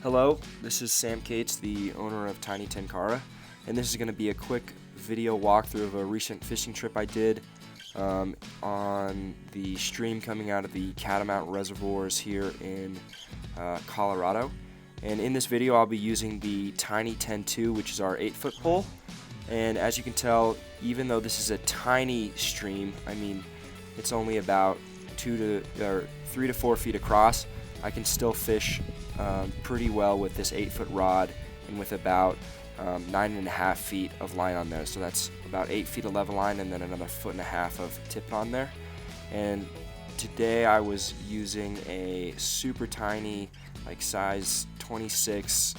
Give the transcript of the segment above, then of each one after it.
Hello, this is Sam Cates, the owner of Tiny Tenkara, and this is going to be a quick video walkthrough of a recent fishing trip I did on the stream coming out of the Catamount reservoirs here in Colorado. And in this video I'll be using the Tiny 10-2, which is our 8-foot pole. And as you can tell, even though this is a tiny stream, I mean it's only about 3 to 4 feet across, I can still fish pretty well with this 8-foot rod and with about 9.5 feet of line on there. So that's about 8 feet of level line and then another 1.5 feet of tip on there. And today I was using a super tiny, like size 26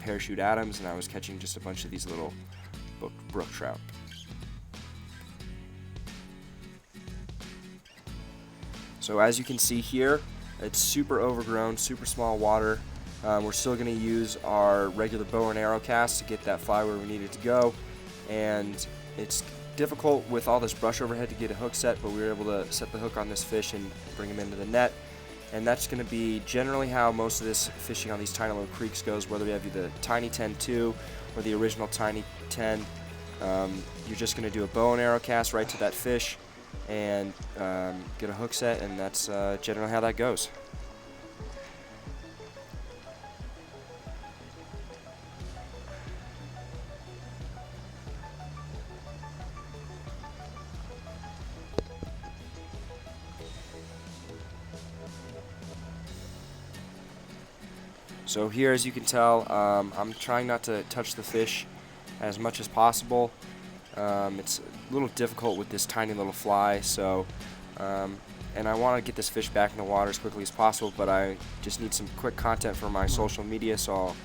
parachute Adams, and I was catching just a bunch of these little brook trout. So as you can see here, it's super overgrown, super small water. We're still going to use our regular bow and arrow cast to get that fly where we need it to go. And it's difficult with all this brush overhead to get a hook set, but we were able to set the hook on this fish and bring him into the net. And that's going to be generally how most of this fishing on these tiny little creeks goes, whether you have the Tiny 10-2 or the original Tiny 10. You're just going to do a bow and arrow cast right to that fish and get a hook set, and that's generally how that goes. So here, as you can tell, I'm trying not to touch the fish as much as possible. It's a little difficult with this tiny little fly, so and I want to get this fish back in the water as quickly as possible, but I just need some quick content for my social media, so I'll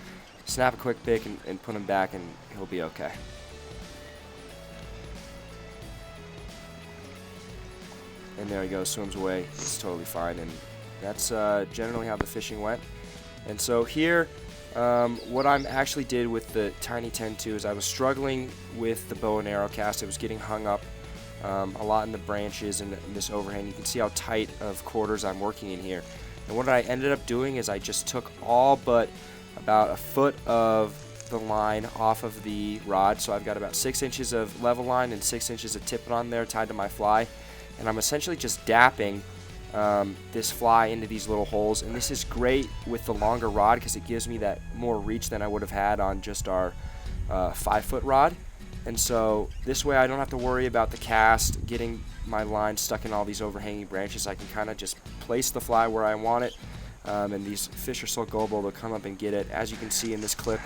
snap a quick pic and put him back, and he'll be okay. And there he goes, swims away. It's totally fine, and that's generally how the fishing went. And so here, what I actually did with the Tiny 10-2 is I was struggling with the bow and arrow cast. It was getting hung up a lot in the branches and this overhang. You can see how tight of quarters I'm working in here. And what I ended up doing is I just took all but about a foot of the line off of the rod. So I've got about 6 inches of level line and 6 inches of tip on there tied to my fly. And I'm essentially just dapping this fly into these little holes, and this is great with the longer rod because it gives me that more reach than I would have had on just our 5-foot rod. And so this way I don't have to worry about the cast getting my line stuck in all these overhanging branches. I can kind of just place the fly where I want it, and these fish are so gullible they'll come up and get it. As you can see in this clip,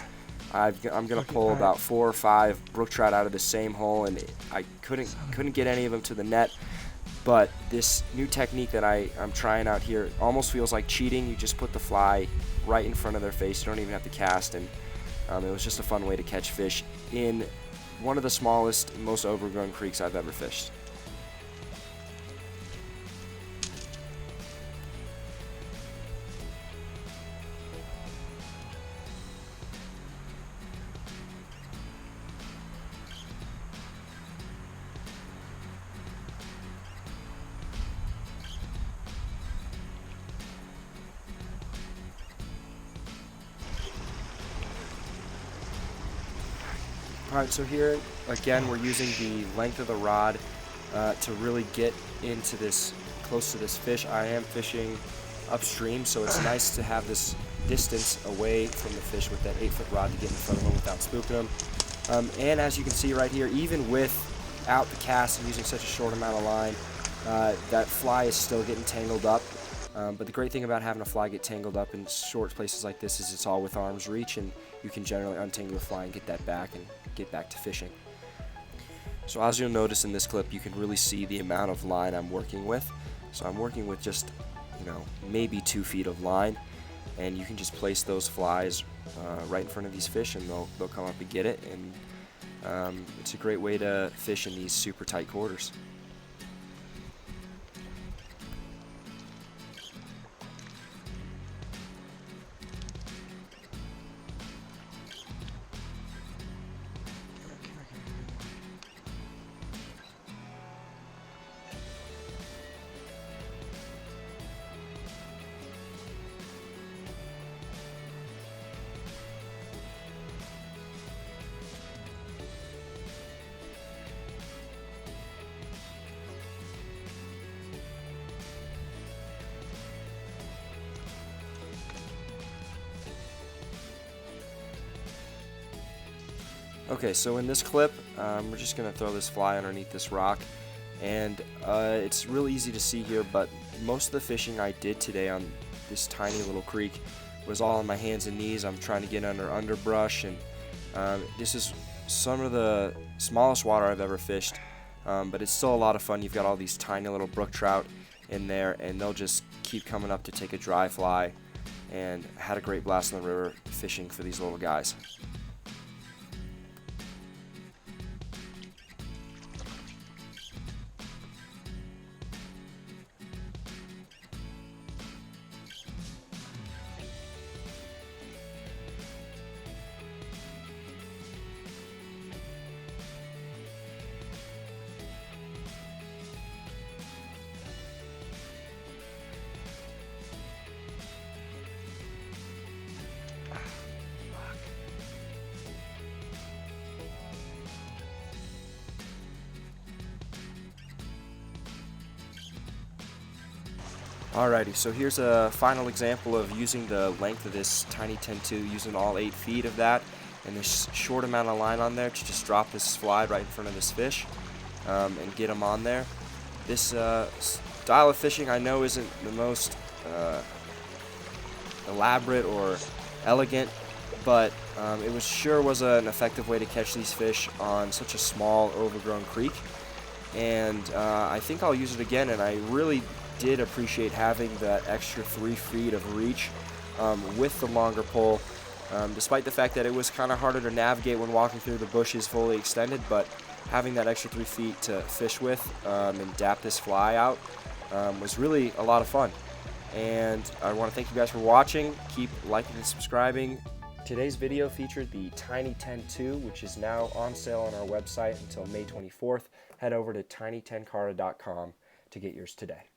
I'm going to pull about 4 or 5 brook trout out of the same hole, and I couldn't get any of them to the net. But this new technique that I'm trying out here almost feels like cheating. You just put the fly right in front of their face. You don't even have to cast, and it was just a fun way to catch fish in one of the smallest, most overgrown creeks I've ever fished. Alright, so here again we're using the length of the rod to really get into this, close to this fish. I am fishing upstream, so it's nice to have this distance away from the fish with that 8-foot rod to get in front of them without spooking them. And as you can see right here, even without the cast and using such a short amount of line, that fly is still getting tangled up. But the great thing about having a fly get tangled up in short places like this is it's all with arm's reach, and you can generally untangle the fly and get that back and get back to fishing. So as you'll notice in this clip, you can really see the amount of line I'm working with. So I'm working with just, maybe 2 feet of line, and you can just place those flies right in front of these fish, and they'll come up and get it. And it's a great way to fish in these super tight quarters. Okay, so in this clip, we're just going to throw this fly underneath this rock, and it's real easy to see here, but most of the fishing I did today on this tiny little creek was all on my hands and knees. I'm trying to get under underbrush, and this is some of the smallest water I've ever fished, but it's still a lot of fun. You've got all these tiny little brook trout in there, and they'll just keep coming up to take a dry fly, and had a great blast in the river fishing for these little guys. Alrighty, so here's a final example of using the length of this tiny 10-2, using all 8 feet of that and this short amount of line on there to just drop this fly right in front of this fish and get him on there. This style of fishing I know isn't the most elaborate or elegant, but it sure was an effective way to catch these fish on such a small, overgrown creek. And I think I'll use it again, and I really did appreciate having that extra 3 feet of reach with the longer pole, despite the fact that it was kind of harder to navigate when walking through the bushes fully extended. But having that extra 3 feet to fish with and dap this fly out was really a lot of fun. And I want to thank you guys for watching. Keep liking and subscribing. Today's video featured the Tiny 10-2, which is now on sale on our website until May 24th. Head over to tiny10cara.com to get yours today.